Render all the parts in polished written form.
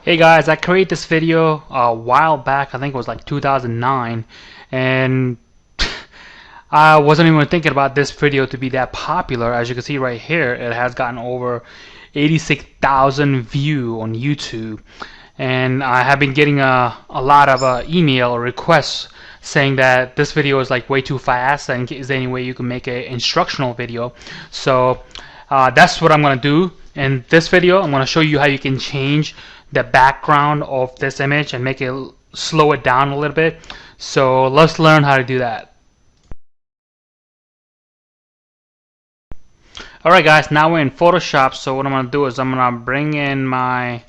Hey guys, I created this video a while back. I think it was like 2009, and I wasn't even thinking about this video to be that popular. As you can see right here, it has gotten over 86,000 views on YouTube, and I have been getting a lot of email requests saying that this video is like way too fast and is there any way you can make an instructional video. So that's what I'm gonna do. In this video, I'm gonna show you how you can change the background of this image and make it slow it down a little bit. So let's learn how to do that. Alright guys, now we're in Photoshop. So what I'm gonna do is I'm gonna bring in my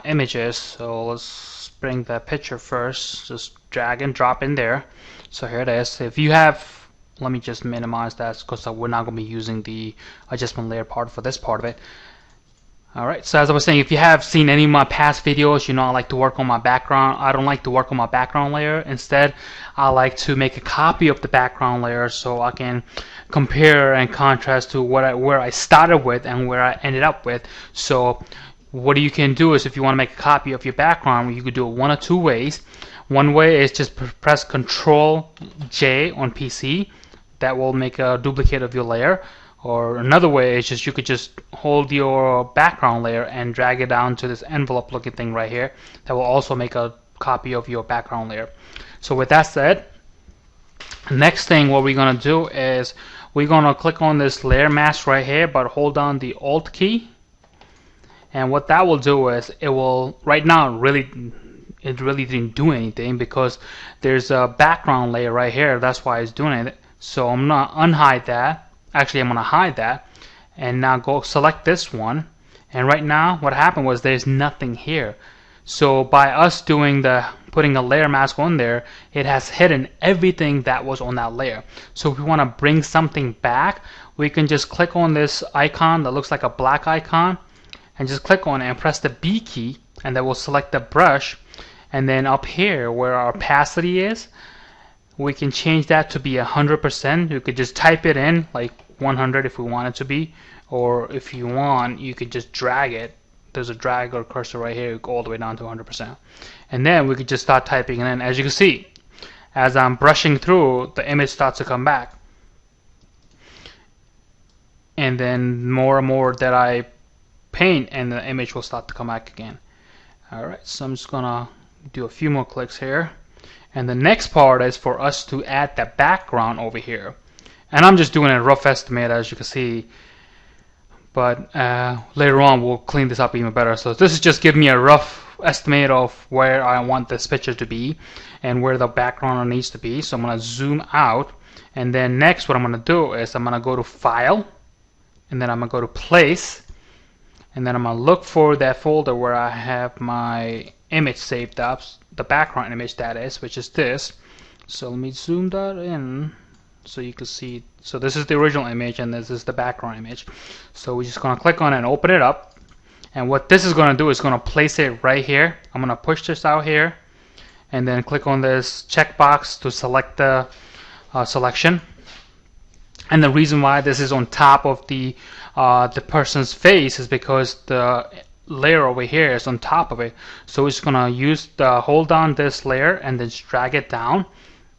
images. So let's bring the picture first, just drag and drop in there. So here it is. If you have, let me just minimize that because we're not going to be using the adjustment layer part for this part of it. Alright, so as I was saying, if you have seen any of my past videos, you know I like to work on my background. I don't like to work on my background layer. Instead, I like to make a copy of the background layer so I can compare and contrast to where I started with and where I ended up with. So what you can do is, if you want to make a copy of your background, you could do it one of two ways. One way is just press Control J on PC. That will make a duplicate of your layer. Or another way is just you could just hold your background layer and drag it down to this envelope looking thing right here. That will also make a copy of your background layer. So with that said, next thing what we're gonna do is we're gonna click on this layer mask right here, but hold down the Alt key. And what that will do is it will, right now it really didn't do anything because there's a background layer right here. That's why it's doing it. So I'm gonna unhide that. Actually, I'm gonna hide that, and now go select this one. And right now what happened was there's nothing here. So by us putting a layer mask on there, it has hidden everything that was on that layer. So if we want to bring something back, we can just click on this icon that looks like a black icon and just click on it and press the B key, and that will select the brush. And then up here where our opacity is, we can change that to be 100%. You could just type it in like 100 if we want it to be, or if you want, you could just drag it. There's a drag or cursor right here, go all the way down to 100%. And then we could just start typing it in. As you can see, as I'm brushing through, the image starts to come back. And then more and more that I paint, and the image will start to come back again. Alright, so I'm just gonna do a few more clicks here. And the next part is for us to add the background over here. And I'm just doing a rough estimate, as you can see. But later on we'll clean this up even better. So this is just giving me a rough estimate of where I want this picture to be and where the background needs to be. So I'm going to zoom out. And then next what I'm going to do is I'm going to go to File. And then I'm going to go to Place. And then I'm going to look for that folder where I have my image saved up, the background image that is, which is this. So let me zoom that in so you can see. So this is the original image and this is the background image. So we're just going to click on it and open it up. And what this is going to do is going to place it right here. I'm going to push this out here and then click on this checkbox to select the selection. And the reason why this is on top of the person's face is because the layer over here is on top of it. So we're just gonna use the hold down this layer and then just drag it down.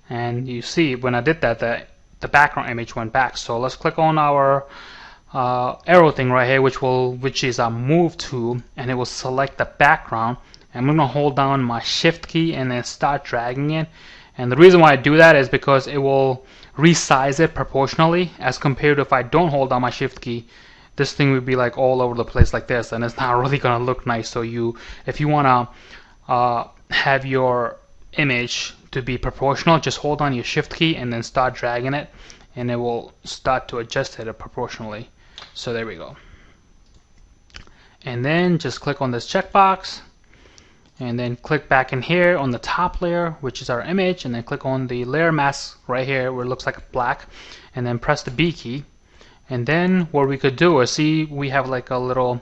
And you see when I did that, the background image went back. So let's click on our arrow thing right here, which is a move tool, and it will select the background. And I'm gonna hold down my shift key and then start dragging it. And the reason why I do that is because it will resize it proportionally, as compared to if I don't hold down my shift key. This thing would be like all over the place like this, and it's not really gonna look nice. So if you wanna have your image to be proportional, just hold on your shift key and then start dragging it, and it will start to adjust it proportionally. So there we go. And then just click on this checkbox, and then click back in here on the top layer, which is our image, and then click on the layer mask right here where it looks like black, and then press the B key. And then what we could do is, see, we have like a little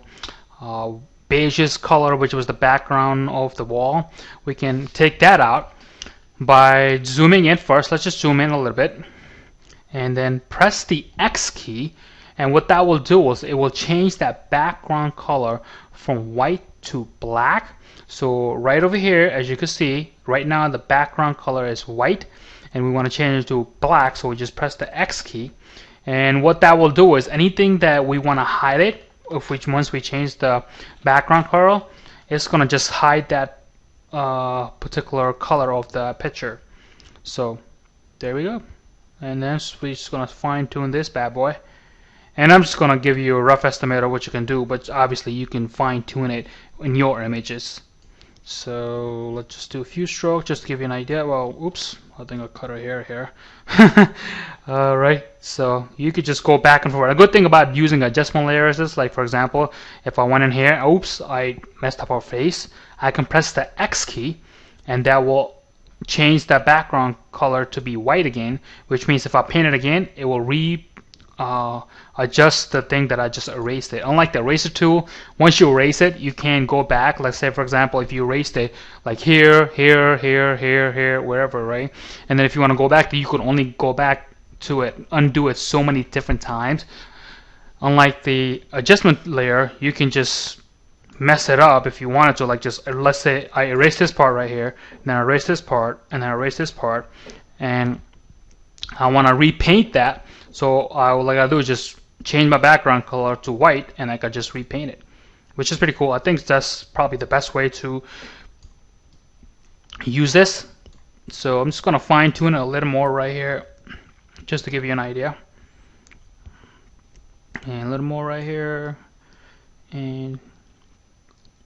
beigeish color, which was the background of the wall. We can take that out by zooming in first. Let's just zoom in a little bit, and then press the X key, And what that will do is it will change that background color from white to black. So right over here, as you can see, right now the background color is white, and we want to change it to black, so we just press the X key. And what that will do is anything that we want to hide it, once we change the background color, it's going to just hide that particular color of the picture. So there we go. And then we're just going to fine tune this bad boy. And I'm just going to give you a rough estimate of what you can do, but obviously you can fine tune it in your images. So let's just do a few strokes just to give you an idea. Well, oops, I think I cut her hair here. Alright, so you could just go back and forth. A good thing about using adjustment layers is, like, for example, if I went in here, oops, I messed up our face, I can press the X key, and that will change that background color to be white again, which means if I paint it again, it will adjust the thing that I just erased it. Unlike the eraser tool, once you erase it, you can go back. Let's say, for example, if you erased it like here, wherever, right? And then if you want to go back, you could only go back to it, undo it so many different times. Unlike the adjustment layer, you can just mess it up if you wanted to. Like, just let's say I erase this part right here, and then I erase this part, and then I erase this part, and I want to repaint that. So what I gotta do is just change my background color to white, and I can just repaint it, which is pretty cool. I think that's probably the best way to use this. So I'm just gonna fine tune it a little more right here, just to give you an idea. And a little more right here, and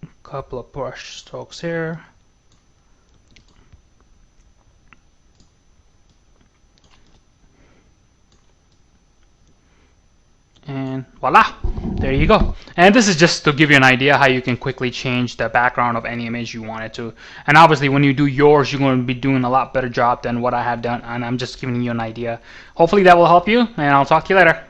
a couple of brush strokes here. And voila, there you go. And this is just to give you an idea how you can quickly change the background of any image you wanted to. And obviously when you do yours, you're going to be doing a lot better job than what I have done, and I'm just giving you an idea. Hopefully that will help you, and I'll talk to you later.